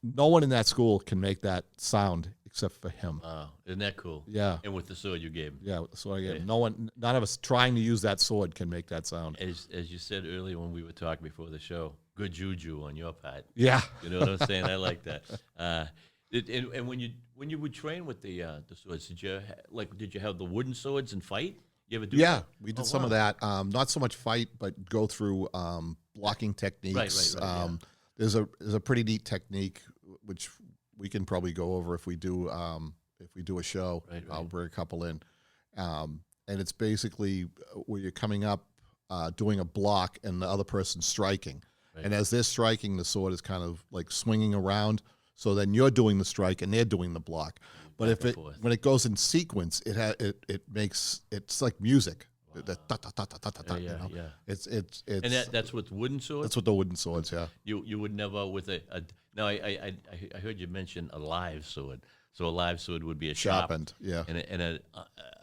no one in that school can make that sound except for him. Wow, isn't that cool? Yeah. And with the sword you gave him. Yeah, with the sword I gave him. None of us trying to use that sword can make that sound. As you said earlier when we were talking before the show, good juju on your part. Yeah. You know what I'm saying? I like that. And when you would train with the swords, did you have the wooden swords and fight? You ever do Yeah, that? we did some of that. Not so much fight, but go through blocking techniques. Right. There's a pretty neat technique which we can probably go over if we do a show. Right. I'll bring a couple in, and it's basically where you're coming up, doing a block, and the other person's striking. Right. And as they're striking, the sword is kind of like swinging around. So then you're doing the strike and they're doing the block. But when it goes in sequence, it's like music. Wow. Yeah. It's and that's with wooden swords. That's with the wooden swords. Yeah. You would never with a no. I heard you mention a live sword. So a live sword would be a sharpened. Yeah. And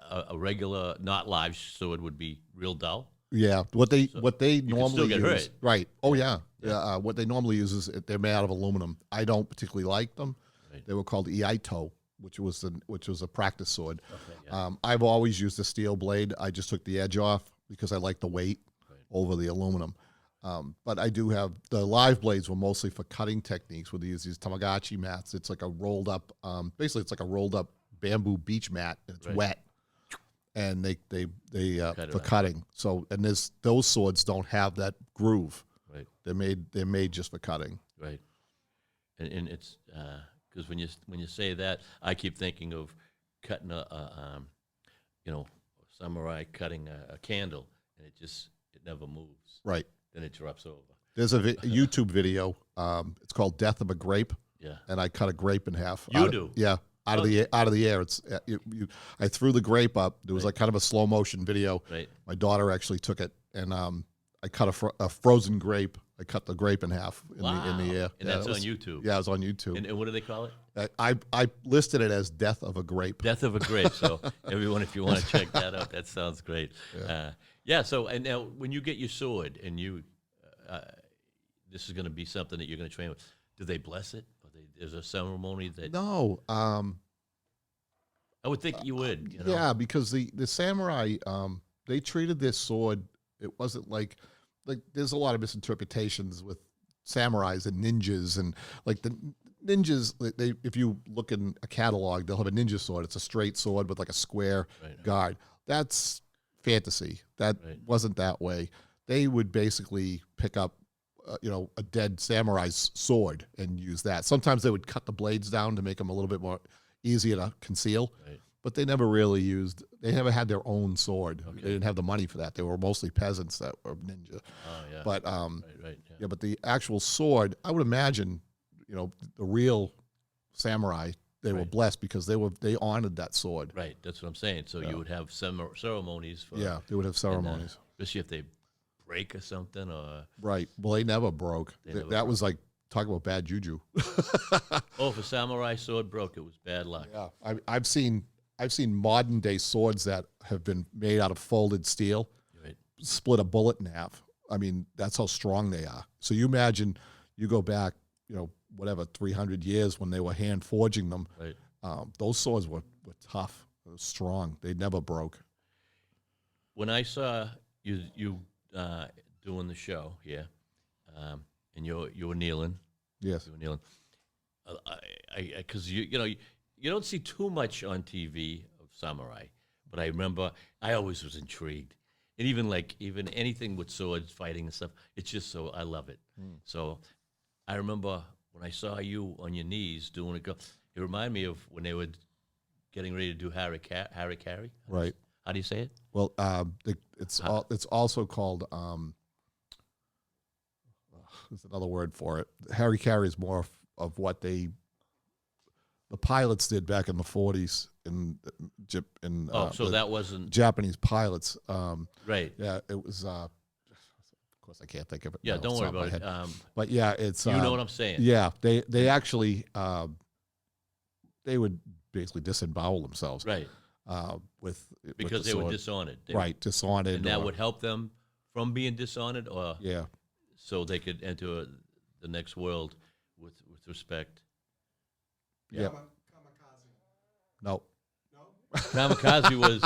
a regular not live sword would be real dull. Yeah, what they So what they can normally still get use, hurt. right? Oh yeah, what they normally use is they're made out of aluminum. I don't particularly like them. Right. They were called Iaito, which was a practice sword. Okay, yeah. I've always used a steel blade. I just took the edge off because I like the weight Right. over the aluminum. But I do have the live blades were mostly for cutting techniques where they use these Tamagotchi mats. It's like a rolled up, basically it's like a rolled up bamboo beach mat. And it's Right. wet, and they Cut it for out. cutting. So and those swords don't have that groove. Right. They're made just for cutting. Right. And it's because when you say that, I keep thinking of cutting samurai cutting a candle, and it never moves. Right. Then it drops over. There's a YouTube video. It's called "Death of a Grape," Yeah. and I cut a grape in half. You do? Yeah. Out of the air. It's I threw the grape up. There was Right. like kind of a slow motion video. Right. My daughter actually took it, and I cut a frozen grape. I cut the grape in half in the air. And that's on YouTube. Yeah, it was on YouTube. And what do they call it? I listed it as "Death of a Grape." Death of a Grape. So everyone, if you want to check that out, that sounds great. So and now when you get your sword and this is going to be something that you're going to train with, do they bless it? Or there's a ceremony that No. I would think you would. You know? Yeah, because the samurai, they treated this sword. It wasn't like there's a lot of misinterpretations with samurais and ninjas, and like the ninjas. If you look in a catalog, they'll have a ninja sword. It's a straight sword with like a square Right. guard. That's fantasy. That Right. wasn't that way. They would basically pick up, a dead samurai's sword and use that. Sometimes they would cut the blades down to make them a little bit more easier to conceal. Right. But they never really they never had their own sword. Okay. They didn't have the money for that. They were mostly peasants that were ninja. Oh yeah. But right. Yeah. but the actual sword, I would imagine, the real samurai, they were Right. blessed because they honored that sword. Right. That's what I'm saying. So you would have some ceremonies for Yeah, they would have ceremonies. especially if they break or something or Right. Well, they never broke. never That was like talk about bad juju. if a samurai sword broke, it was bad luck. Yeah, I've seen modern day swords that have been made out of folded steel, Right. split a bullet in half. I mean, that's how strong they are. So you imagine you go back, 300 years when they were hand forging them. Right. Those swords were tough, they were strong. They never broke. When I saw you doing the show here, and you were kneeling, Yes. because you don't see too much on TV of samurai, but I remember I always was intrigued, and even anything with swords, fighting and stuff, it's just so I love it. So I remember when I saw you on your knees doing it, it reminded me of when they were getting ready to do harikari. Right. How do you say it? Well, it's also called. There's another word for it. Harikari is more of what the pilots did back in the 40s in So that wasn't Japanese pilots. right. Yeah, it was. Of course, I can't think of it. Yeah, now, don't it's worry off my about it. head. But yeah, it's. You know what I'm saying? Yeah, they actually they would basically disembowel themselves. Right. Because they were sword. dishonored. Right, dishonored. And that would help them from being dishonored, or Yeah. so they could enter the next world with respect. Yeah. No. Kamikaze was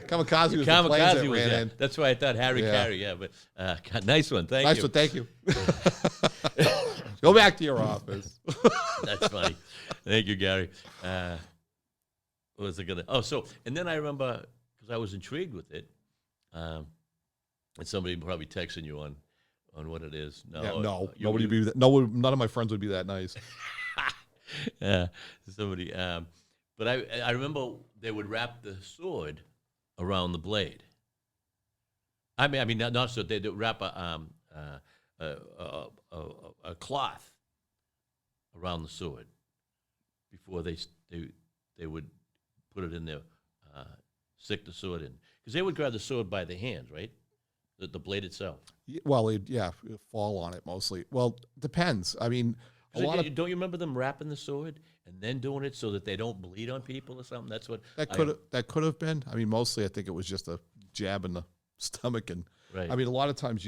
Kamikaze was the planes that Kamikaze was ran yeah. in. That's why I thought Harry Yeah. Carey. Yeah, but nice one. Thank Nice you. one, thank you. Go back to your office. That's funny. Thank you, Gary. What was I gonna? Oh, so and then I remember because I was intrigued with it, and somebody probably texting you on what it is. No, Yeah, no, you- nobody you- would be that. No, none of my friends would be that nice. Yeah, somebody. But I remember they would wrap the sword around the blade. I mean, not so they'd wrap a cloth around the sword before they would put it in there, stick the sword in, because they would grab the sword by the hand, right? The blade itself. Well, it'd fall on it mostly. Well, depends. I mean, a lot of Don't you remember them wrapping the sword and then doing it so that they don't bleed on people or something? That's what that could have been. I mean, mostly I think it was just a jab in the stomach and Right. I mean, a lot of times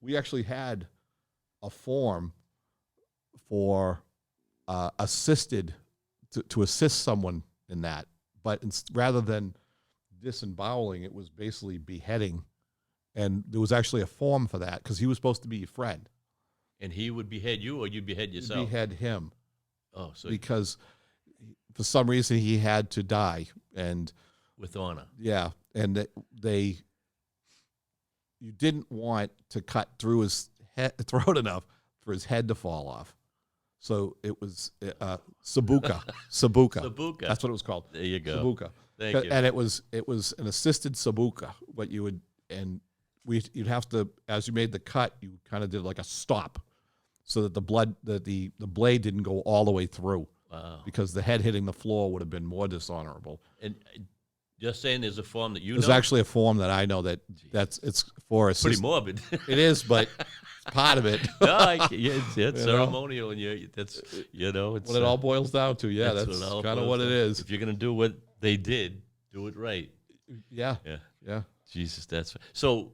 we actually had a form for assisted to assist someone in that, but rather than disemboweling, it was basically beheading, and there was actually a form for that because he was supposed to be your friend. And he would behead you, or you'd behead You'd yourself? behead him. Oh, so because for some reason he had to die, and with honor. yeah, and you didn't want to cut through his throat enough for his head to fall off. So it was sabuka. Sabuka. That's what it was called. There you go. Sabuka. Thank you. And it was an assisted sabuka. What you would you'd have to, as you made the cut, you kind of did like a stop, so that the blade didn't go all the way through. Wow. Because the head hitting the floor would have been more dishonorable. And just saying, there's a form that you There's know. actually a form that I know it's for assist. Pretty morbid. It is, but it's part of it. No, it's You know? ceremonial, and that's it's What it all boils down to. Yeah, that's what it all kind of boils what it down. is. If you're gonna do what they did, do it right. Yeah. Yeah. Jesus, that's so.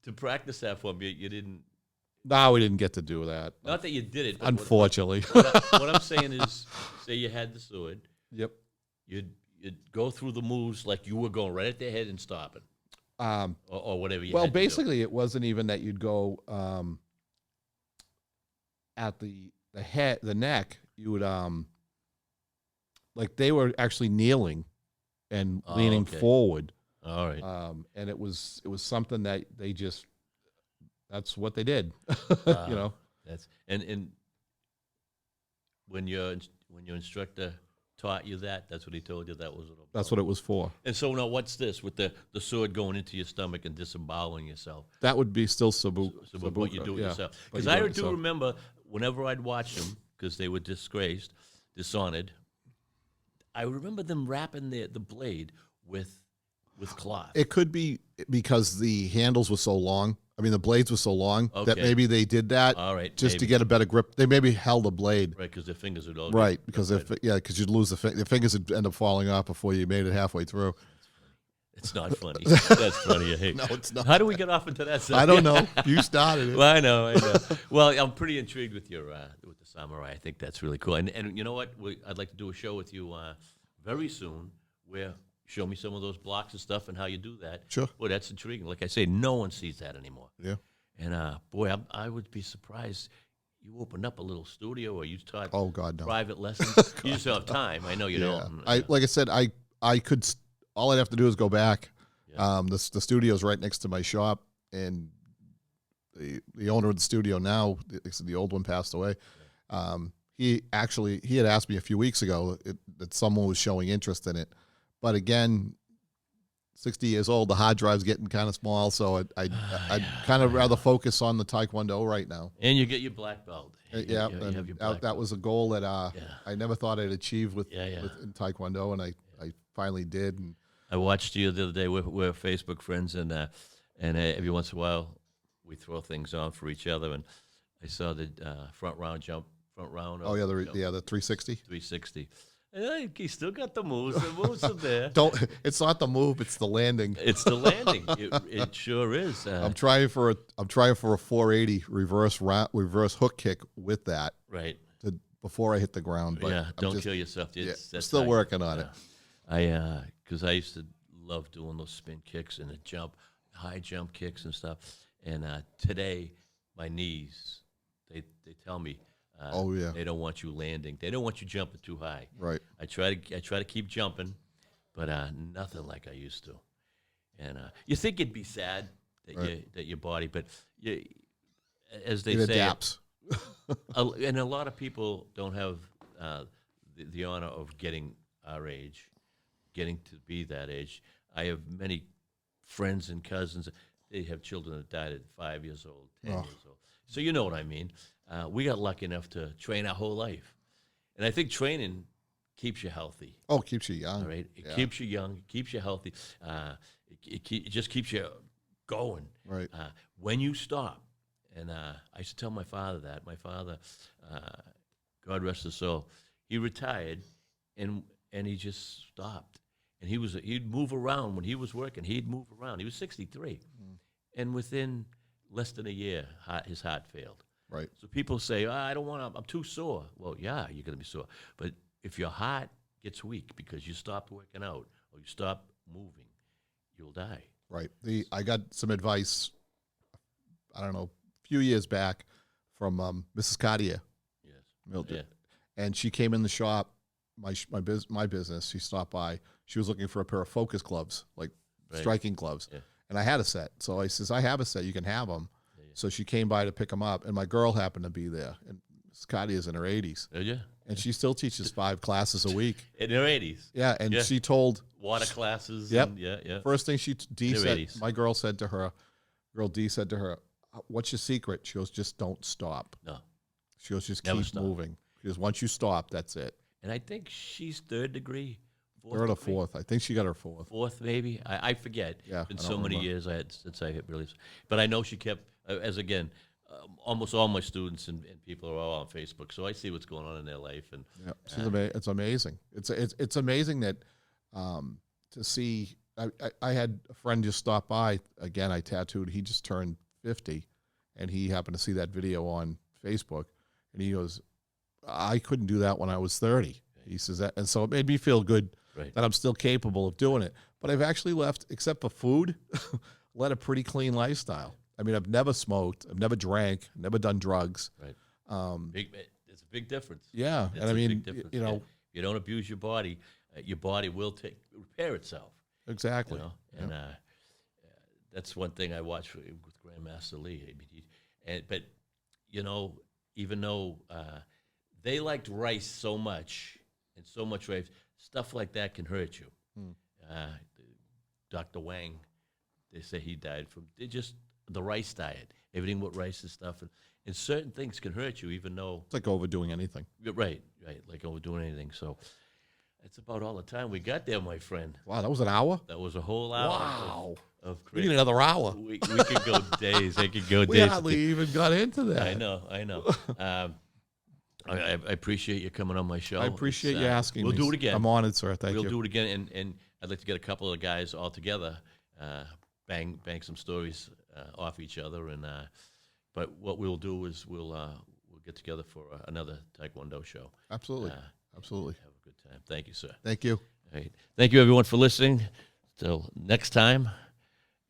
To practice that form, you didn't. No, we didn't get to do that. Not that you did it, but Unfortunately. what I'm saying is, say you had the sword. Yep. You'd go through the moves like you were going right at their head and stopping, or whatever you. Well, had to do. basically, it wasn't even that you'd go at the head, the neck. You would like they were actually kneeling and leaning okay. forward. All right. And it was something that they just. That's what they did. That's and when your instructor taught you that's what he told you that was. That's what it was for. And so now, what's this with the sword going into your stomach and disemboweling yourself? That would be still sabuka. But you do it yourself. But Because you I do it do yourself. remember whenever I'd watch them, because they were disgraced, dishonored. I remember them wrapping the blade with cloth. It could be because the handles were so long. I mean, the blades were so long that Okay. maybe they did that All right, just to maybe. get a better grip. They maybe held the blade. Right, because their fingers would all Right, get- because right. because you'd lose the fingers would end up falling off before you made it halfway through. It's not funny. That's funny. I hate. No, it's not. How do we get off into that? I don't know. You started it. Well, I know. Well, I'm pretty intrigued with your with the samurai. I think that's really cool. And you know what? I'd like to do a show with you very soon where show me some of those blocks and stuff and how you do that. Sure. Boy, that's intriguing. Like I say, no one sees that anymore. Yeah. And boy, I would be surprised. You opened up a little studio, or you taught Oh God, no. private lessons. You just don't have time. I know you don't. Like I said, I could. All I'd have to do is go back. Yeah. The studio's right next to my shop, and the owner of the studio now, the old one passed away. He had asked me a few weeks ago that someone was showing interest in it, but again, 60 years old, the hard drive's getting kind of small, so I'd kind of rather focus on the Taekwondo right now. And you get your black belt. You have And your black that belt. was a goal that I never thought I'd achieve with in Taekwondo, and I finally did. And I watched you the other day. We're Facebook friends, and every once in a while we throw things on for each other. And I saw the front round. the 360. 360. And he still got the moves. The moves are there. It's not the move; it's the landing. It's the landing. It sure is. I'm trying for a 480 reverse hook kick with that Right. before I hit the ground. But Yeah. I'm Don't just- kill yourself. I'm That's still how- working on it. Because I used to love doing those spin kicks and the high jump kicks and stuff. And today, my knees, they tell me, they don't want you landing. They don't want you jumping too high. Right. I try to keep jumping, but nothing like I used to. And you think it'd be sad that your body, but as they It say, adapts. and a lot of people don't have the honor of getting our age, getting to be that age. I have many friends and cousins. They have children that died at 5 years old, 10 years old. So you know what I mean. We got lucky enough to train our whole life. And I think training keeps you healthy. Oh, it keeps you young. All right? It keeps you young. It keeps you healthy. It just keeps you going. Right. When you stop, and I used to tell my father that. My father, God rest his soul, he retired, and he just stopped. and he'd move around when he was working. He'd move around. He was 63, and within less than a year, his heart failed. Right. So people say, I don't want to, I'm too sore. Well, yeah, you're going to be sore. But if your heart gets weak because you stopped working out or you stop moving, you'll die. Right. I got some advice, I don't know, a few years back from Mrs. Cartier. Yes. Mildred. Yeah. And she came in the shop, my business. She stopped by. She was looking for a pair of focus gloves, like striking gloves. Yeah. And I had a set. So I says, I have a set. You can have them. Yeah. So she came by to pick them up, and my girl happened to be there. And Scotty is in her 80s. Oh, yeah. And she still teaches 5 classes a week. In her 80s. Yeah, and she told... Water classes. Yep. And yeah. First thing my girl said to her, girl D said to her, what's your secret? She goes, just don't stop. No. She goes, just keep moving. Because once you stop, that's it. And I think she's third degree. Third or fourth. I think she got her fourth. Fourth, maybe. I forget. Yeah, it's been so many years since I hit really. But I know she kept, almost all my students and people are all on Facebook, so I see what's going on in their life. And yeah, it's amazing. It's amazing that to see. I had a friend just stop by. Again, I tattooed. He just turned 50, and he happened to see that video on Facebook, and he goes, I couldn't do that when I was 30. He says that, and so it made me feel good that I'm still capable of doing it. But I've actually left, except for food, led a pretty clean lifestyle. I mean, I've never smoked, I've never drank, never done drugs. Right. It's a big difference. Yeah, and I mean, you know, if you don't abuse your body will repair itself. Exactly. You know? And that's one thing I watched with Grandmaster Lee. I mean, but you know, even though they liked rice so much and so much rice, stuff like that can hurt you. Dr. Wang, they say he died from the rice diet, everything with rice and stuff, and certain things can hurt you, even though it's like overdoing anything. Right, like overdoing anything. So that's about all the time we got there, my friend. Wow, that was an hour. That was a whole hour. Wow. Of we need another hour. We could go days. They could go days. We hardly even got into that. I know. I appreciate you coming on my show. I appreciate you asking me. We'll do it again. I'm honored, sir. Thank you. We'll do it again, and I'd like to get a couple of guys all together, bang some stories off each other, and but what we'll do is we'll get together for another Taekwondo show. Absolutely. Absolutely. Have a good time. Thank you, sir. Thank you. All right. Thank you, everyone, for listening. Till next time,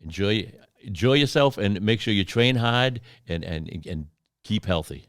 enjoy yourself, and make sure you train hard and keep healthy.